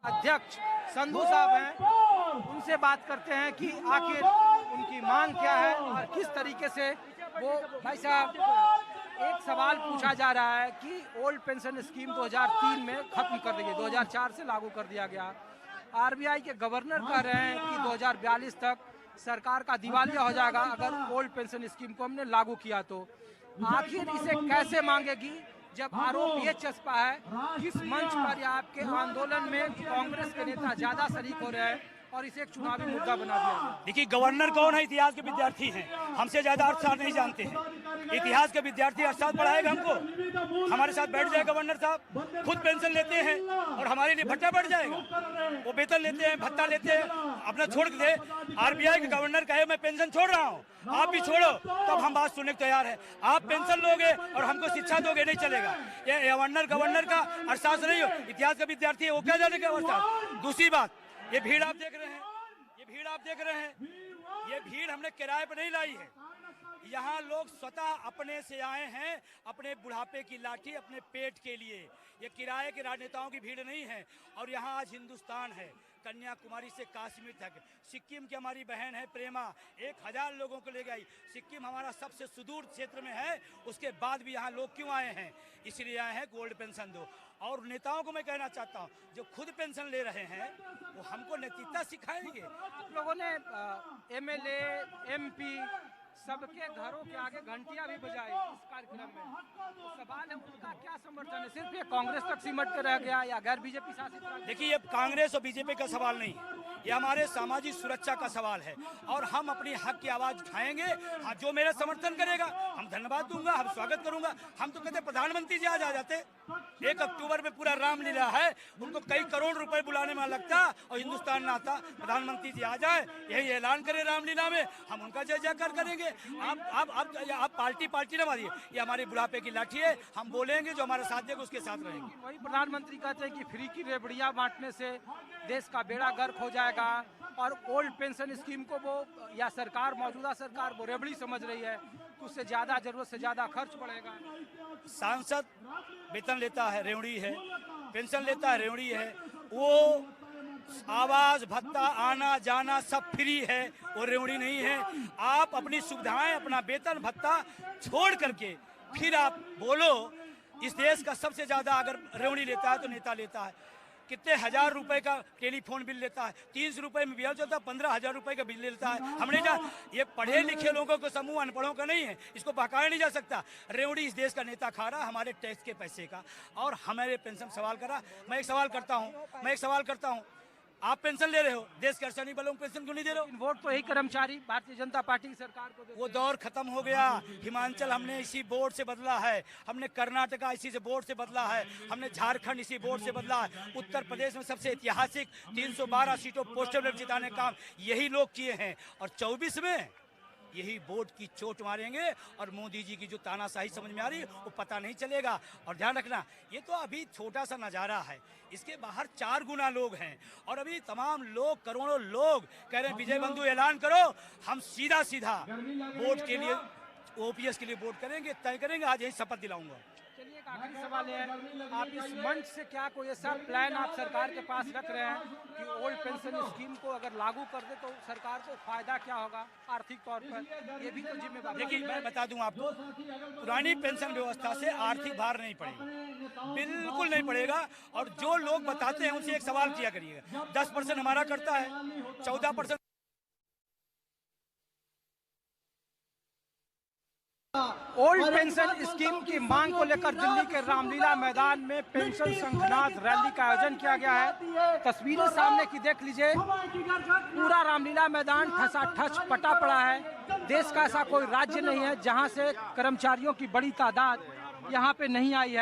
अध्यक्ष संधू साहब हैं, उनसे बात करते हैं कि आखिर उनकी मांग क्या है और किस तरीके से वो। भाई साहब, एक सवाल पूछा जा रहा है कि ओल्ड पेंशन स्कीम 2003 में खत्म कर दी गई, 2004 से लागू कर दिया गया। आरबीआई के गवर्नर कह रहे हैं कि 2042 तक सरकार का दिवालिया हो जाएगा अगर ओल्ड पेंशन स्कीम को हमने लागू किया तो। आखिर इसे कैसे मांगेगी जब आरोप ये चस्पा है, किस मंच पर या आपके आंदोलन में कांग्रेस के नेता ज्यादा शरीक हो रहे हैं और इसे एक चुनावी मुद्दा बना दिया? देखिए, गवर्नर कौन है? इतिहास के विद्यार्थी हैं, हमसे ज्यादा अर्थशास्त्र नहीं जानते हैं। इतिहास के विद्यार्थी अर्थशास्त्र पढ़ाएगा हमको? हमारे साथ बैठ जाए गवर्नर साहब, खुद पेंशन लेते हैं और हमारे लिए भत्ता बढ़ जाएगा। वो वेतन लेते हैं, भत्ता लेते हैं, अपना छोड़ दे। आरबीआई के गवर्नर कहे मैं पेंशन छोड़ रहा हूँ, आप भी छोड़ो, तब हम बात सुनने को तैयार है। आप पेंशन लोगे और हमको शिक्षा दोगे, नहीं चलेगा। ये गवर्नर का अर्थशास्त्र नहीं हो, इतिहास का विद्यार्थी है, वो क्या जानेगा अर्थशास्त्र? दूसरी बात, ये भीड़ आप देख रहे हैं, ये भीड़ हमने किराए पर नहीं लाई है। यहाँ लोग स्वतः अपने से आए हैं, अपने बुढ़ापे की लाठी, अपने पेट के लिए। ये किराए के राजनेताओं की भीड़ नहीं है। और यहाँ आज हिंदुस्तान है, कन्याकुमारी से कश्मीर तक। सिक्किम की हमारी बहन है प्रेमा, 1000 लोगों को ले गई। सिक्किम हमारा सबसे सुदूर क्षेत्र में है, उसके बाद भी यहाँ लोग क्यों आए हैं? इसलिए आए हैं गोल्ड पेंशन दो। और नेताओं को मैं कहना चाहता हूँ, जो खुद पेंशन ले रहे हैं वो हमको नैतिकता सिखाएंगे। आप लोगों ने एमएलए, एमपी सबके घरों के आगे घंटियां भी बजाई इस कार्यक्रम में। तो सवाल है, उनका क्या समर्थन है? सिर्फ ये कांग्रेस तक सिमट कर रह गया या गैर बीजेपी शासित? देखिए, ये कांग्रेस और बीजेपी का सवाल नहीं है, ये हमारे सामाजिक सुरक्षा का सवाल है। और हम अपनी हक की आवाज उठाएंगे। जो मेरा समर्थन करेगा हम धन्यवाद दूंगा, हम स्वागत करूंगा। हम तो कहते प्रधानमंत्री जी आज आ जाते। 1 अक्टूबर में पूरा रामलीला है, उनको कई करोड़ रुपए बुलाने में लगता और हिंदुस्तान ना आता। प्रधानमंत्री जी आ जाए, यही ऐलान करें रामलीला में, हम उनका जय जयकार करेंगे। आप पार्टी ना मारिए, ये हमारे बुढ़ापे की लाठी है। हम बोलेंगे, जो हमारा साथ देगा उसके साथ रहेंगे। वही प्रधानमंत्री कहते हैं कि फ्री की रेबड़ियां बांटने से देश का बेड़ा गर्क हो जाएगा और ओल्ड पेंशन स्कीम को वो या सरकार, मौजूदा सरकार वो रेबड़ी समझ रही है, तो उससे ज्यादा जरूरत से ज्यादा खर्च पड़ेगा। सांसद वेतन लेता है, रेवड़ी है, पेंशन लेता है, रेवड़ी है। वो आवास भत्ता, आना जाना सब फ्री है, वो रेवड़ी नहीं है। आप अपनी सुविधाएं, अपना वेतन भत्ता छोड़ करके फिर आप बोलो। इस देश का सबसे ज्यादा अगर रेवड़ी लेता है तो नेता लेता है। कितने 1000 रुपए का टेलीफोन बिल लेता है, 300 रुपए में बिल चलता है, 15,000 रुपए का बिल लेता है। हमने ये पढ़े लिखे लोगों को समूह अनपढ़ों का नहीं है, इसको बहकाया नहीं जा सकता। रेवड़ी इस देश का नेता खा रहा हमारे टैक्स के पैसे का, और हमारे पेंशन सवाल करा। मैं एक सवाल करता हूँ, आप पेंशन ले रहे हो, देश के अर्धसैनिक बलों को पेंशन क्यों नहीं दे रहे हो? वोट तो यही कर्मचारी भारतीय जनता पार्टी की सरकार को देते। वो दौर खत्म हो गया। हिमाचल हमने इसी बोर्ड से बदला है, हमने कर्नाटका इसी से बोर्ड से बदला है, हमने झारखंड इसी बोर्ड से बदला है। उत्तर प्रदेश में सबसे ऐतिहासिक 312 सीटों पोस्टल बैलेट जिताने का काम यही लोग किए हैं। और 24 में यही वोट की चोट मारेंगे और मोदी जी की जो तानाशाही समझ में आ रही है वो पता नहीं चलेगा। और ध्यान रखना, ये तो अभी छोटा सा नज़ारा है, इसके बाहर 4 गुना लोग हैं। और अभी तमाम लोग, करोड़ों लोग कह रहे हैं विजय बंधु ऐलान करो, हम सीधा वोट के लिए, ओपीएस के लिए वोट करेंगे, तय करेंगे। आज यही शपथ दिलाऊंगा। चलिए, एक आखिरी सवाल है, आप इस मंच से क्या कोई ऐसा प्लान आप सरकार के पास रख रहे हैं कि ओल्ड पेंशन स्कीम को अगर लागू कर दे तो सरकार को फायदा क्या होगा आर्थिक तौर पर? ये भी तो जिम्मेदारी। देखिए, मैं बता दूं आपको, पुरानी पेंशन व्यवस्था से आर्थिक भार नहीं पड़ेगा, बिल्कुल नहीं पड़ेगा। और जो लोग बताते हैं उनसे एक सवाल किया करिएगा, 10% हमारा करता है, 14% ओल्ड पेंशन स्कीम की मांग को लेकर दिल्ली के रामलीला मैदान में पेंशन संघनाद रैली का आयोजन किया गया है। तस्वीरें सामने की देख लीजिए, पूरा रामलीला मैदान ठसाठस पटा पड़ा है। देश का ऐसा कोई राज्य नहीं है जहां से कर्मचारियों की बड़ी तादाद यहां पे नहीं आई है।